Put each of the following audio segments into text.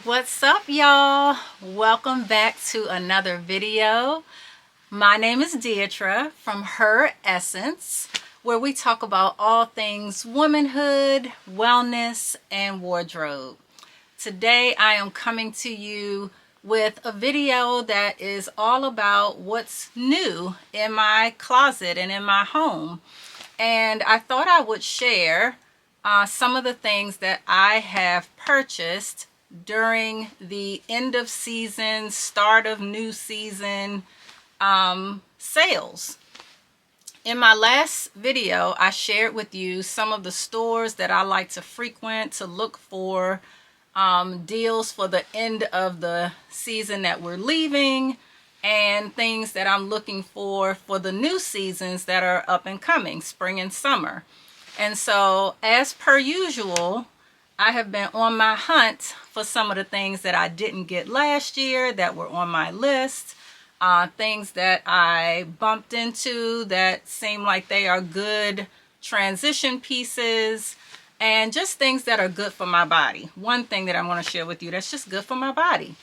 What's up, y'all? Welcome back to another video. My name is Deidre from Her Essence, where we talk about all things womanhood, wellness, and wardrobe. Today I am coming to you with a video that is all about what's new in my closet and in my home. And I thought I would share some of the things that I have purchased during the end of season, start of new season sales. In my last video, I shared with you some of the stores that I like to frequent to look for deals for the end of the season that we're leaving and things that I'm looking for the new seasons that are up and coming, spring and summer. And so, as per usual, I have been on my hunt for some of the things that I didn't get last year that were on my list. Things that I bumped into that seem like they are good transition pieces, and just things that are good for my body. One thing that I want to share with you that's just good for my body.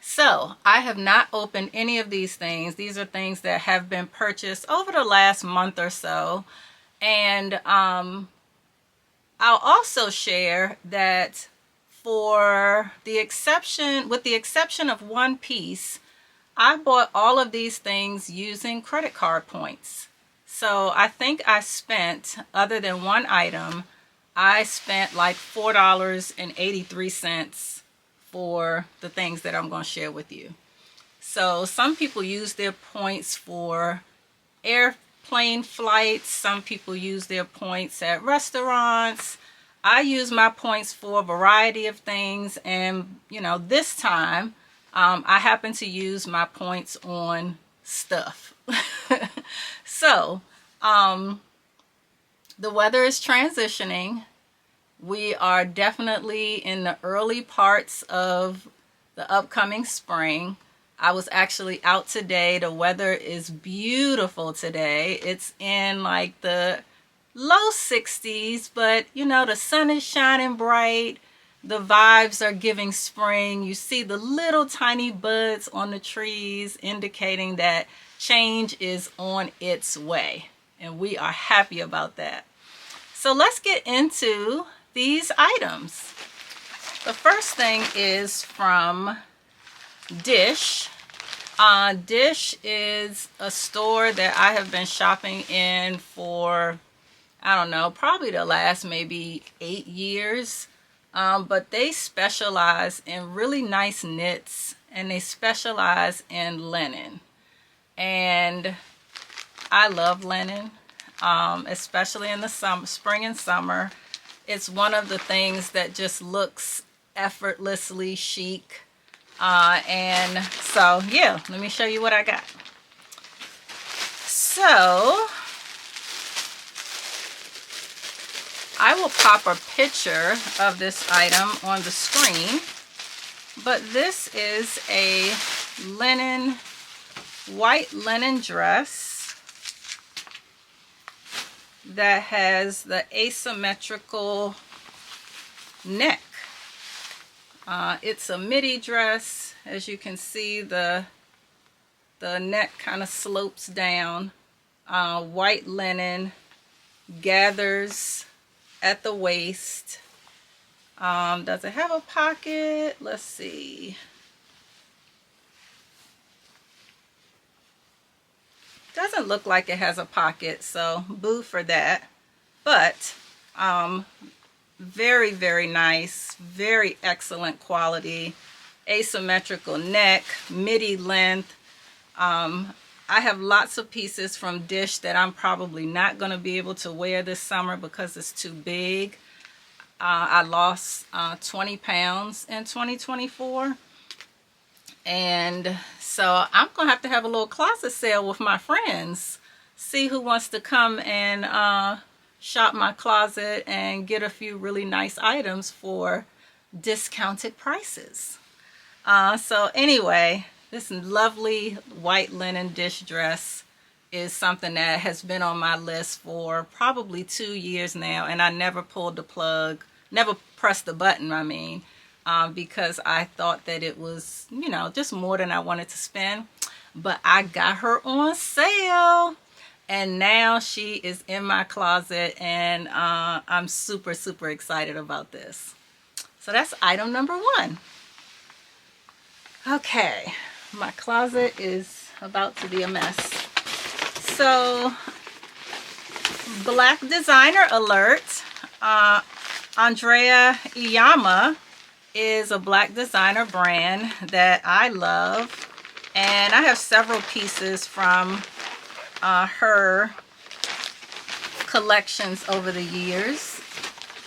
So I have not opened any of these things. These are things that have been purchased over the last month or so. And I'll also share that with the exception of one piece, I bought all of these things using credit card points. So I think I spent, other than one item, I spent like $4.83 for the things that I'm going to share with you. So some people use their points for airplane flights. Some people use their points at restaurants. I use my points for a variety of things. And, this time I happen to use my points on stuff. So, the weather is transitioning. We are definitely in the early parts of the upcoming spring. I was actually out today. The weather is beautiful today. It's in like the low 60s, but the sun is shining bright. The vibes are giving spring. You see the little tiny buds on the trees indicating that change is on its way. And we are happy about that. So let's get into these items. The first thing is from Dish. Dish is a store that I have been shopping in for, I don't know, probably the last maybe 8 years. But they specialize in really nice knits, and they specialize in linen. And I love linen, especially in the spring and summer. It's one of the things that just looks effortlessly chic. And so, yeah, let me show you what I got. So, I will pop a picture of this item on the screen. But this is a white linen dress that has the asymmetrical neck. It's a midi dress. As you can see, the neck kind of slopes down. White linen, gathers at the waist. Does it have a pocket? Let's see. Doesn't look like it has a pocket, so boo for that. But very, very nice, very excellent quality, asymmetrical neck, midi length. I have lots of pieces from Dish that I'm probably not going to be able to wear this summer because it's too big. I lost 20 pounds in 2024. And so I'm going to have a little closet sale with my friends. See who wants to come and shop my closet and get a few really nice items for discounted prices. So anyway, this lovely white linen Dish dress is something that has been on my list for probably 2 years now, and I never pulled the plug, never pressed the button, because I thought that it was, you know, just more than I wanted to spend. But I got her on sale, and now she is in my closet, and I'm super, super excited about this. So that's item number one. Okay, my closet is about to be a mess. So, Black designer alert. Andrea Iyama is a Black designer brand that I love, and I have several pieces from her collections over the years.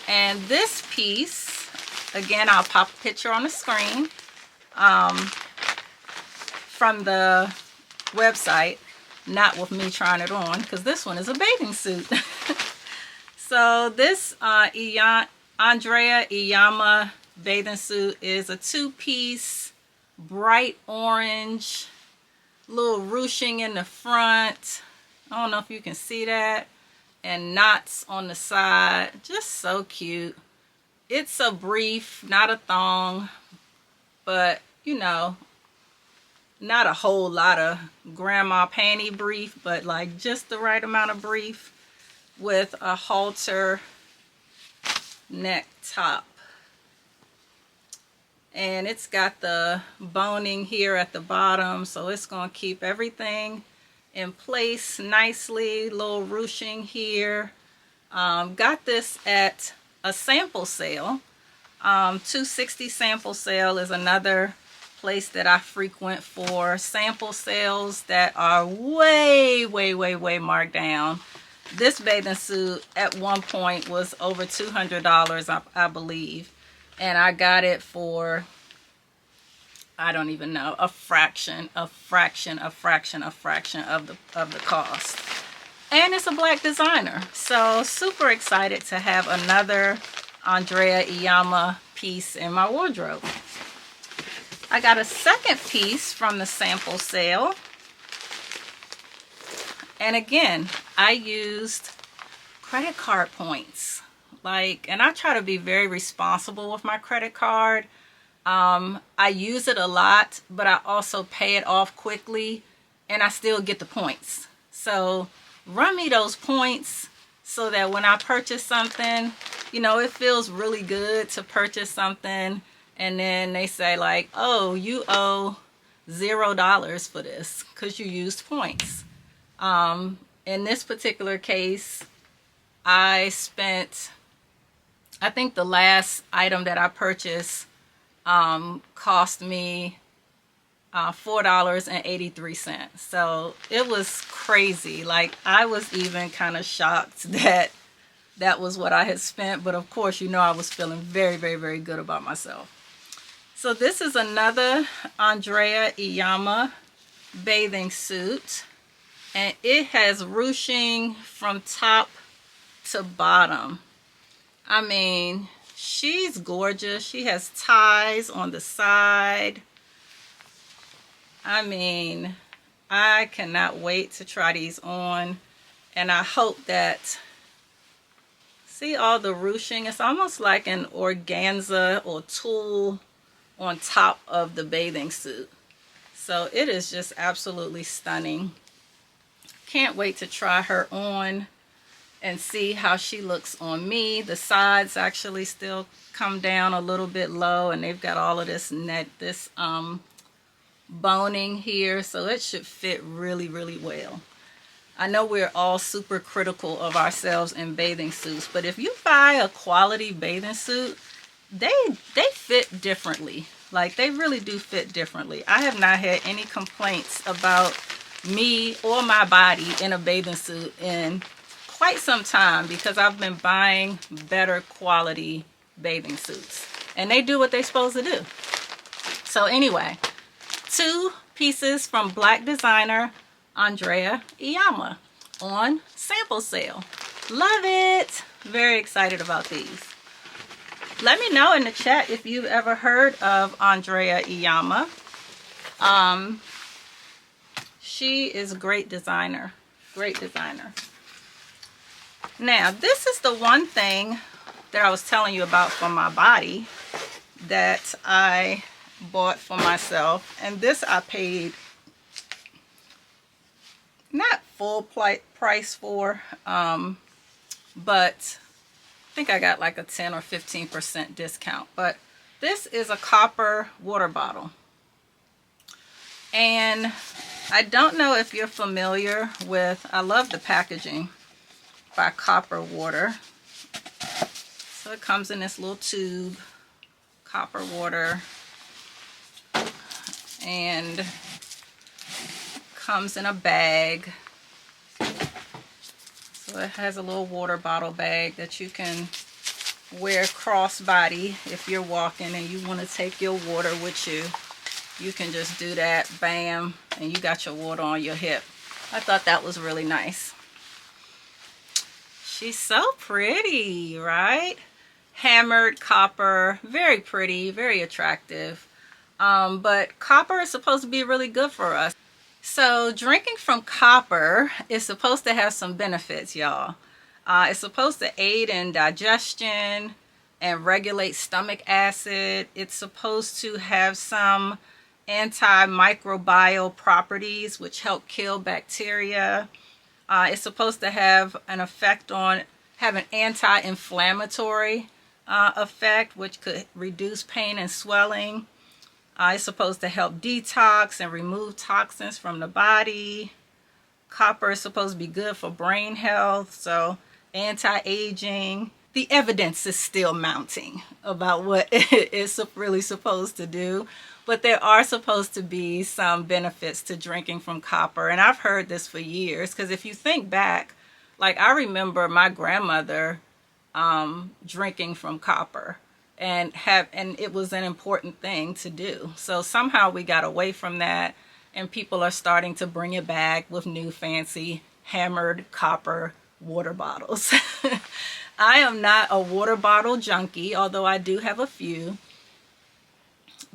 And this piece, again, I'll pop a picture on the screen from the website, not with me trying it on, because this one is a bathing suit. So this Andrea Iyama bathing suit is a two-piece, bright orange, little ruching in the front. I don't know if you can see that, and knots on the side. Just so cute. It's a brief, not a thong, but you know, not a whole lot of grandma panty brief, but like just the right amount of brief, with a halter neck top. And it's got the boning here at the bottom, so it's going to keep everything in place nicely. Little ruching here. Got this at a sample sale. 260 sample sale is another place that I frequent for sample sales that are way, way, way, way marked down. This bathing suit at one point was over $200, I believe, and I got it for, I don't even know, a fraction of the cost. And it's a Black designer, so super excited to have another Andrea Iyama piece in my wardrobe. I got a second piece from the sample sale. And again, I used credit card points. And I try to be very responsible with my credit card. I use it a lot, but I also pay it off quickly, and I still get the points. So run me those points so that when I purchase something, you know, it feels really good to purchase something, and then they say like, oh, you owe $0 for this because you used points. In this particular case, I spent, I think the last item that I purchased cost me $4.83. So it was crazy. Like, I was even kind of shocked that that was what I had spent. But of course, you know, I was feeling very, very, very good about myself. So this is another Andrea Iyama bathing suit. And it has ruching from top to bottom. I mean, she's gorgeous. She has ties on the side. I mean, I cannot wait to try these on. And I hope that, see all the ruching? It's almost like an organza or tulle on top of the bathing suit. So it is just absolutely stunning. Can't wait to try her on and see how she looks on me. The sides actually still come down a little bit low, and they've got all of this boning here, so it should fit really, really well. I know we're all super critical of ourselves in bathing suits, but if you buy a quality bathing suit, they fit differently. Like, they really do fit differently. I have not had any complaints about me or my body in a bathing suit in quite some time, because I've been buying better quality bathing suits, and they do what they're supposed to do. So anyway, two pieces from Black designer Andrea Iyama on sample sale. Love it. Very excited about these. Let me know in the chat if you've ever heard of Andrea Iyama. She is a great designer. Great designer. Now, this is the one thing that I was telling you about for my body that I bought for myself, and this I paid not full price for, but I think I got like a 10 or 15% discount. But this is a copper water bottle, and I don't know if you're familiar with, I love the packaging by Copper Water. So it comes in this little tube, copper water, and comes in a bag. So it has a little water bottle bag that you can wear crossbody if you're walking and you want to take your water with you. You can just do that, bam, and you got your water on your hip. I thought that was really nice. She's so pretty, right? Hammered copper, very pretty, very attractive. But copper is supposed to be really good for us. So drinking from copper is supposed to have some benefits, y'all. It's supposed to aid in digestion and regulate stomach acid. It's supposed to have some antimicrobial properties which help kill bacteria. It's supposed to have an effect on, have an anti-inflammatory effect, which could reduce pain and swelling. It's supposed to help detox and remove toxins from the body. Copper is supposed to be good for brain health, so anti-aging. The evidence is still mounting about what it is really supposed to do, but there are supposed to be some benefits to drinking from copper, and I've heard this for years, because if you think back, like I remember my grandmother drinking from copper, and it was an important thing to do. So somehow we got away from that, and people are starting to bring it back with new fancy hammered copper water bottles. I am not a water bottle junkie, although I do have a few.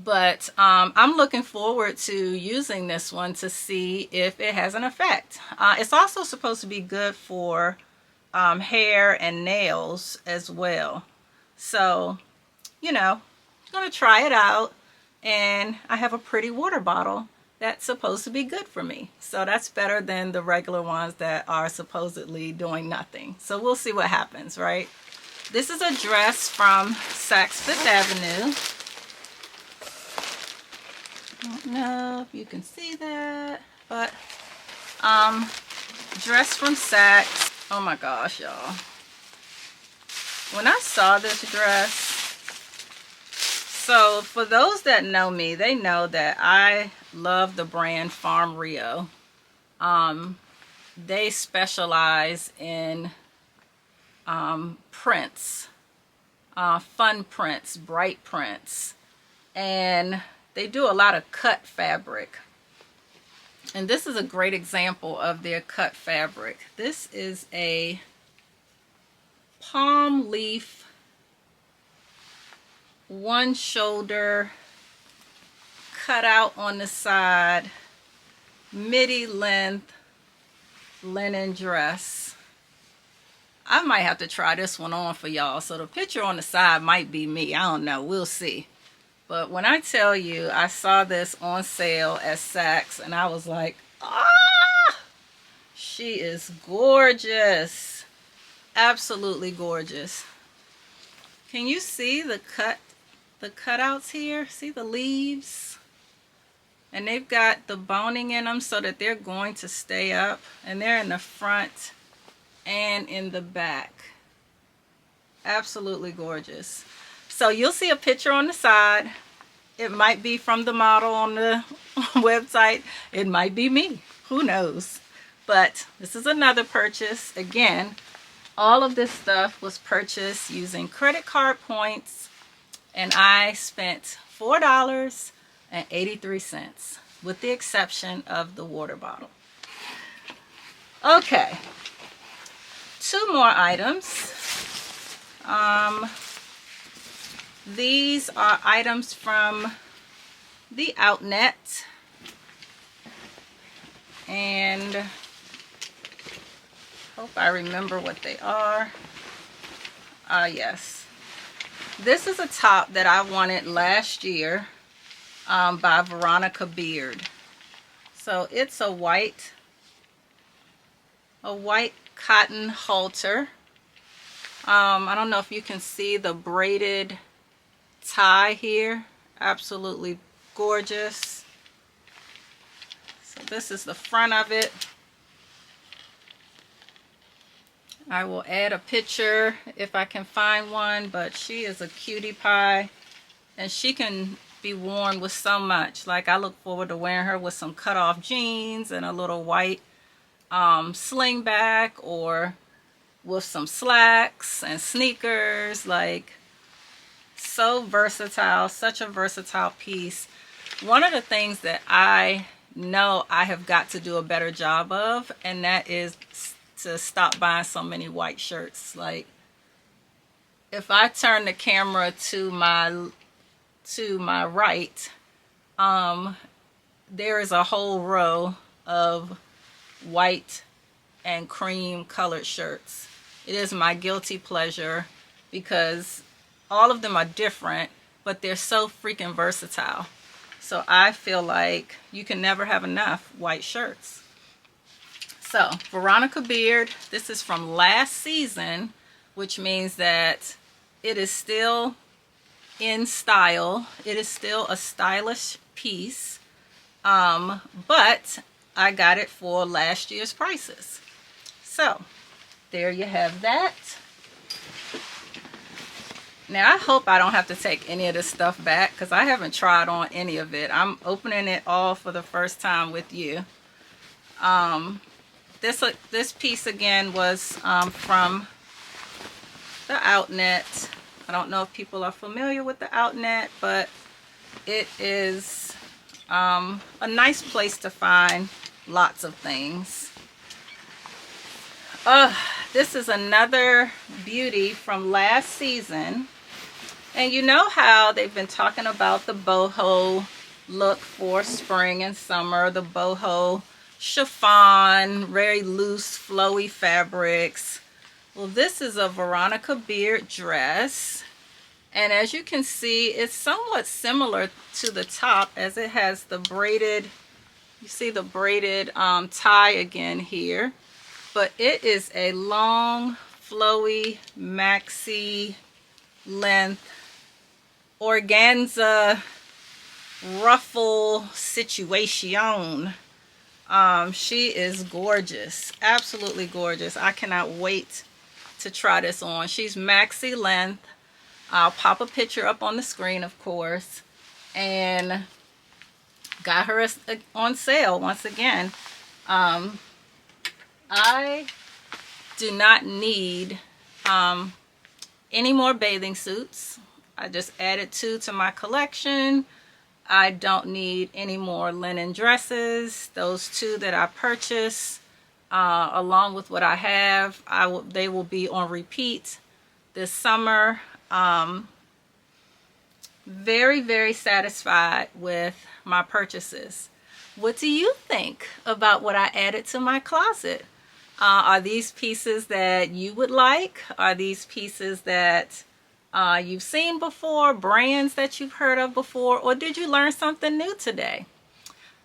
But I'm looking forward to using this one to see if it has an effect. It's also supposed to be good for hair and nails as well. So, you know, I'm going to try it out. And I have a pretty water bottle that's supposed to be good for me. So that's better than the regular ones that are supposedly doing nothing. So we'll see what happens, right? This is a dress from Saks Fifth Avenue. I don't know if you can see that, but dress from Saks. Oh my gosh, y'all. When I saw this dress, so for those that know me, they know that I love the brand Farm Rio. They specialize in prints, fun prints, bright prints, and they do a lot of cut fabric. And this is a great example of their cut fabric. This is a palm leaf, one shoulder, cut out on the side, midi length linen dress. I might have to try this one on for y'all. So the picture on the side might be me. I don't know. We'll see. But when I tell you, I saw this on sale at Saks, and I was like, ah, she is gorgeous. Absolutely gorgeous. Can you see the cutouts here? See the leaves? And they've got the boning in them so that they're going to stay up, and they're in the front and in the back. Absolutely gorgeous. So you'll see a picture on the side. It might be from the model on the website. It might be me. Who knows? But this is another purchase. Again, all of this stuff was purchased using credit card points, and I spent $4.83 with the exception of the water bottle. Okay, 2 more items. These are items from the Outnet, and hope I remember what they are. Yes, This is a top that I wanted last year by Veronica Beard. So it's a white cotton halter. I don't know if you can see the braided tie here. Absolutely gorgeous. So this is the front of it. I will add a picture if I can find one, but she is a cutie pie and she can be worn with so much. Like, I look forward to wearing her with some cut off jeans and a little white sling back, or with some slacks and sneakers. Like, so versatile, such a versatile piece. One of the things that I know I have got to do a better job of, and that is to stop buying so many white shirts. Like, if I turn the camera to my right, there is a whole row of white and cream colored shirts. It is my guilty pleasure because all of them are different, but they're so freaking versatile. So I feel like you can never have enough white shirts. So Veronica Beard, this is from last season, which means that it is still in style. It is still a stylish piece, but I got it for last year's prices. So there you have that. Now I hope I don't have to take any of this stuff back because I haven't tried on any of it. I'm opening it all for the first time with you. This piece again was from the Outnet. I don't know if people are familiar with the Outnet, but it is a nice place to find lots of things. This is another beauty from last season. And you know how they've been talking about the boho look for spring and summer, the boho chiffon, very loose, flowy fabrics. Well, this is a Veronica Beard dress. And as you can see, it's somewhat similar to the top, as it has the braided, you see the braided tie again here. But it is a long, flowy, maxi length, organza ruffle situation. She is gorgeous, absolutely gorgeous. I cannot wait to try this on. She's maxi length. I'll pop a picture up on the screen, of course, and got her on sale once again. I do not need any more bathing suits. I just added 2 to my collection. I don't need any more linen dresses. Those 2 that I purchased, along with what I have, they will be on repeat this summer. Very, very satisfied with my purchases. What do you think about what I added to my closet? Are these pieces that you would like? Are these pieces that you've seen before, brands that you've heard of before, or did you learn something new today?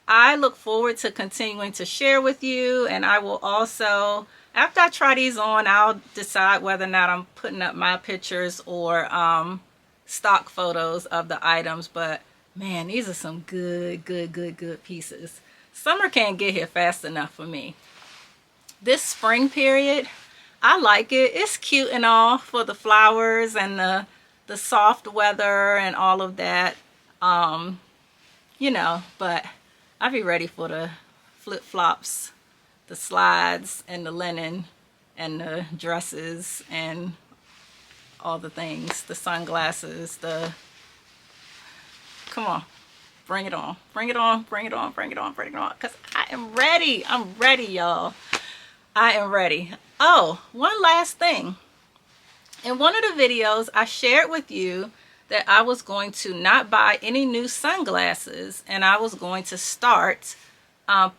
I look forward to continuing to share with you, and I will also, after I try these on, I'll decide whether or not I'm putting up my pictures or stock photos of the items. But man, these are some good pieces. Summer can't get here fast enough for me. This spring period, I like it. It's cute and all for the flowers and the soft weather and all of that. You know, but I'll be ready for the flip-flops, the slides, and the linen, and the dresses, and all the things, the sunglasses, come on, bring it on, bring it on, bring it on, bring it on, bring it on, because I am ready. I'm ready, y'all. I am ready. Oh, one last thing. In one of the videos, I shared with you that I was going to not buy any new sunglasses, and I was going to start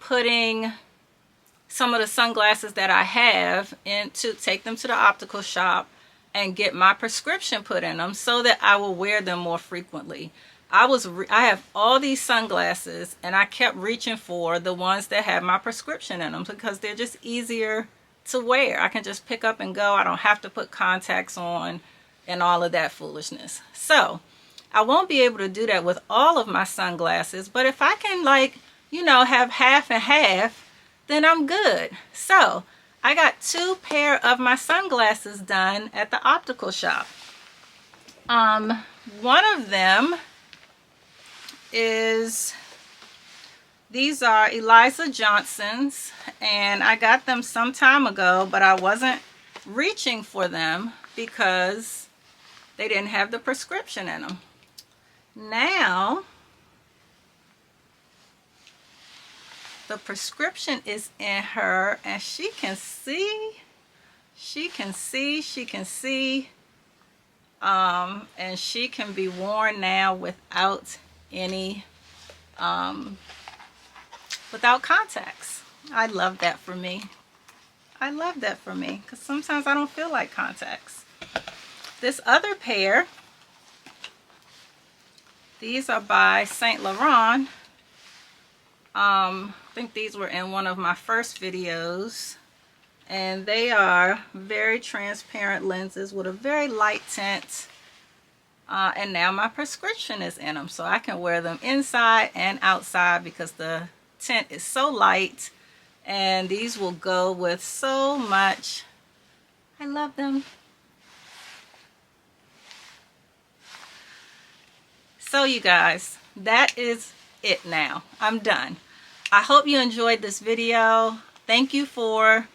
putting some of the sunglasses that I have take them to the optical shop and get my prescription put in them so that I will wear them more frequently. I have all these sunglasses, and I kept reaching for the ones that have my prescription in them because they're just easier to wear. I can just pick up and go. I don't have to put contacts on and all of that foolishness. So I won't be able to do that with all of my sunglasses, but if I can, like, you know, have half and half, then I'm good. So I got 2 pair of my sunglasses done at the optical shop. One of them is, these are Eliza Johnson's, and I got them some time ago, but I wasn't reaching for them because they didn't have the prescription in them. Now the prescription is in her, and she can see, and she can be worn now without any without contacts. I love that for me. I love that for me because sometimes I don't feel like contacts. This other pair, these are by Saint Laurent. I think these were in one of my first videos, and they are very transparent lenses with a very light tint. And now my prescription is in them, so I can wear them inside and outside because the tint is so light, and these will go with so much. I love them. So you guys, that is it now. I'm done. I hope you enjoyed this video. Thank you for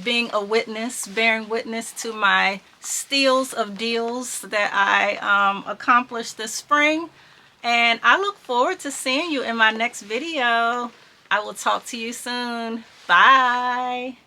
being a witness, bearing witness to my steals of deals that I accomplished this spring. And I look forward to seeing you in my next video. I will talk to you soon. Bye.